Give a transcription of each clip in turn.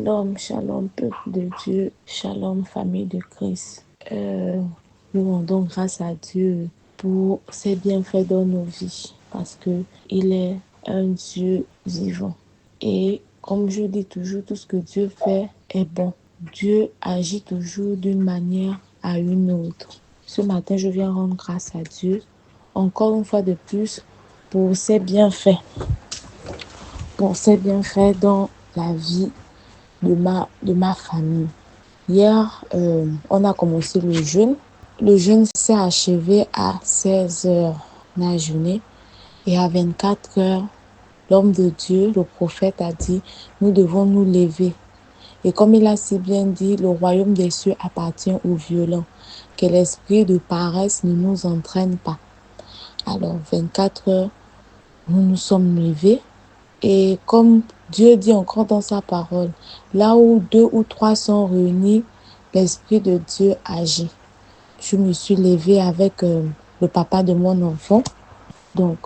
Shalom, shalom, peuple de Dieu, shalom, famille de Christ. Nous rendons grâce à Dieu pour ses bienfaits dans nos vies parce que il est un Dieu vivant. Et comme je dis toujours, tout ce que Dieu fait est bon. Dieu agit toujours d'une manière à une autre. Ce matin, je viens rendre grâce à Dieu, encore une fois de plus, pour ses bienfaits. Pour ses bienfaits dans la vie de ma famille. Hier, on a commencé le jeûne. Le jeûne s'est achevé à 16 heures la journée et à 24 heures, l'homme de Dieu, le prophète, a dit, nous devons nous lever. Et comme il a si bien dit, le royaume des cieux appartient aux violents, que l'esprit de paresse ne nous entraîne pas. Alors, 24 heures, nous nous sommes levés. Et comme Dieu dit encore dans sa parole, là où 2 ou 3 sont réunis, l'Esprit de Dieu agit. Je me suis levée avec le papa de mon enfant. Donc,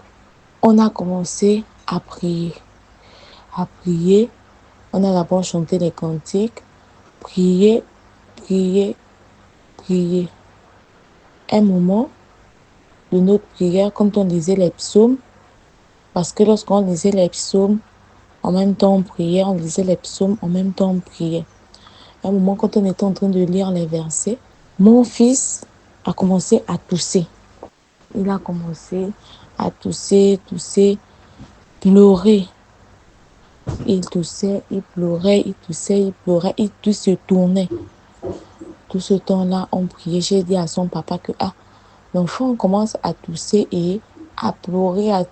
on a commencé à prier. À prier. On a d'abord chanté les cantiques. Prier, prier, prier. Un moment de notre prière, quand on lisait les psaumes, parce que lorsqu'on lisait les psaumes, en même temps on priait, on lisait les psaumes, en même temps on priait. À un moment, quand on était en train de lire les versets, mon fils a commencé à tousser. Il a commencé à tousser, pleurer. Il toussait, il pleurait, il toussait, il pleurait, tout se tournait. Tout ce temps-là, on priait. J'ai dit à son papa que l'enfant commence à tousser et à pleurer, à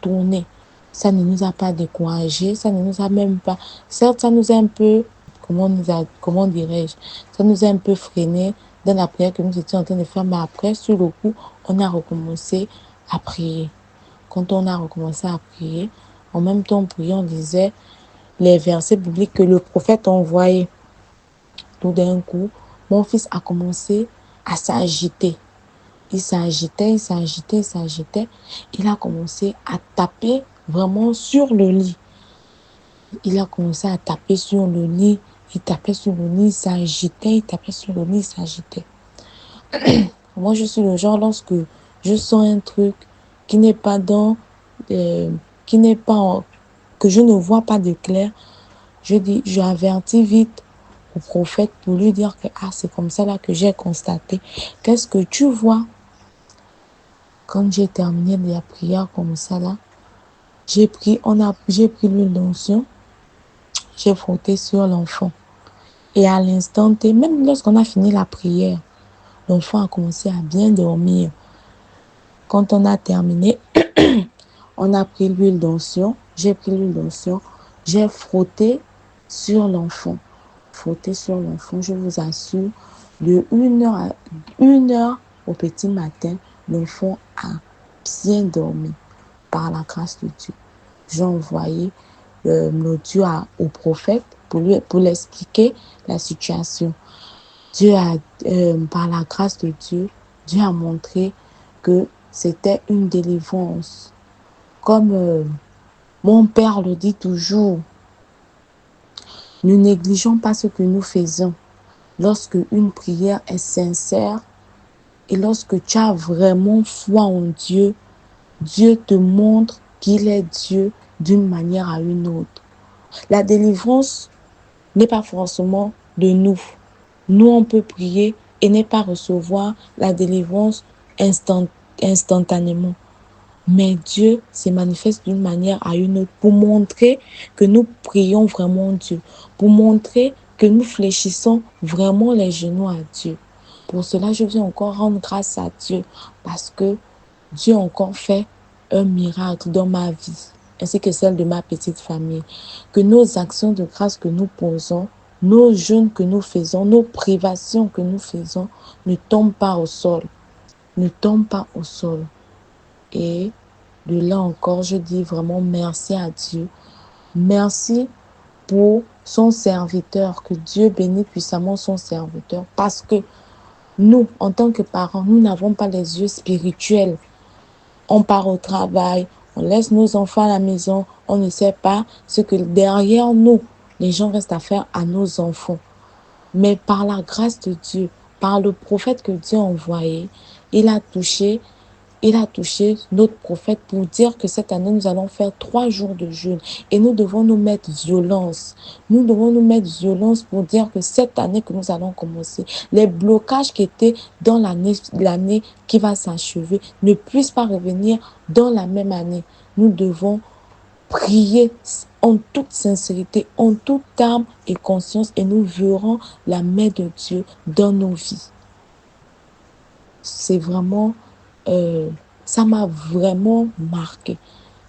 tourner. Ça ne nous a pas découragés, ça ne nous a même pas... Certes, ça nous a un peu, comment dirais-je, ça nous a un peu freiné dans la prière que nous étions en train de faire, mais après, sur le coup, on a recommencé à prier. Quand on a recommencé à prier, en même temps, on priait, on disait les versets bibliques que le prophète envoyait. Tout d'un coup, mon fils a commencé à s'agiter. Il s'agitait, il s'agitait, il s'agitait. Il a commencé à taper vraiment sur le lit. Il a commencé à taper sur le lit. Il tapait sur le lit, il s'agitait, il tapait sur le lit, il s'agitait. Moi, je suis le genre, lorsque je sens un truc qui n'est pas qui n'est pas, que je ne vois pas de clair, j'avertis vite au prophète pour lui dire que c'est comme ça là que j'ai constaté. Qu'est-ce que tu vois? Quand j'ai terminé la prière comme ça là, j'ai pris l'huile d'onction, j'ai frotté sur l'enfant. Et à l'instant T, même lorsqu'on a fini la prière, l'enfant a commencé à bien dormir. Quand on a terminé, on a pris l'huile d'onction, j'ai pris l'huile d'onction, j'ai frotté sur l'enfant. Frotté sur l'enfant, je vous assure, de 1 heure au petit matin, l'enfant a bien dormi par la grâce de Dieu. J'ai envoyé l'audio au prophète pour l'expliquer la situation. Dieu par la grâce de Dieu, Dieu a montré que c'était une délivrance. Comme mon père le dit toujours, ne négligeons pas ce que nous faisons. Lorsque une prière est sincère et lorsque tu as vraiment foi en Dieu, Dieu te montre qu'il est Dieu d'une manière à une autre. La délivrance n'est pas forcément de nous. Nous, on peut prier et ne pas recevoir la délivrance instantanément. Mais Dieu se manifeste d'une manière à une autre pour montrer que nous prions vraiment Dieu, pour montrer que nous fléchissons vraiment les genoux à Dieu. Pour cela, je viens encore rendre grâce à Dieu parce que Dieu a encore fait un miracle dans ma vie, ainsi que celle de ma petite famille. Que nos actions de grâce que nous posons, nos jeûnes que nous faisons, nos privations que nous faisons ne tombent pas au sol. Ne tombent pas au sol. Et de là encore, je dis vraiment merci à Dieu. Merci pour son serviteur, que Dieu bénisse puissamment son serviteur. Parce que nous, en tant que parents, nous n'avons pas les yeux spirituels. On part au travail, on laisse nos enfants à la maison, on ne sait pas ce que derrière nous, les gens restent à faire à nos enfants. Mais par la grâce de Dieu, par le prophète que Dieu a envoyé, il a touché il a touché notre prophète pour dire que cette année, nous allons faire 3 jours de jeûne et nous devons nous mettre violence. Nous devons nous mettre violence pour dire que cette année que nous allons commencer, les blocages qui étaient dans l'année qui va s'achever ne puissent pas revenir dans la même année. Nous devons prier en toute sincérité, en toute âme et conscience et nous verrons la main de Dieu dans nos vies. C'est vraiment, euh, ça m'a vraiment marqué.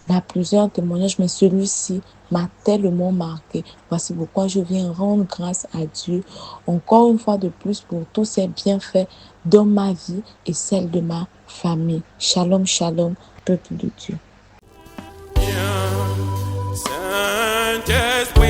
Il y a plusieurs témoignages, mais celui-ci m'a tellement marqué. Voici pourquoi je viens rendre grâce à Dieu, encore une fois de plus, pour tous ses bienfaits dans ma vie et celle de ma famille. Shalom, shalom, peuple de Dieu. Saint-Esprit.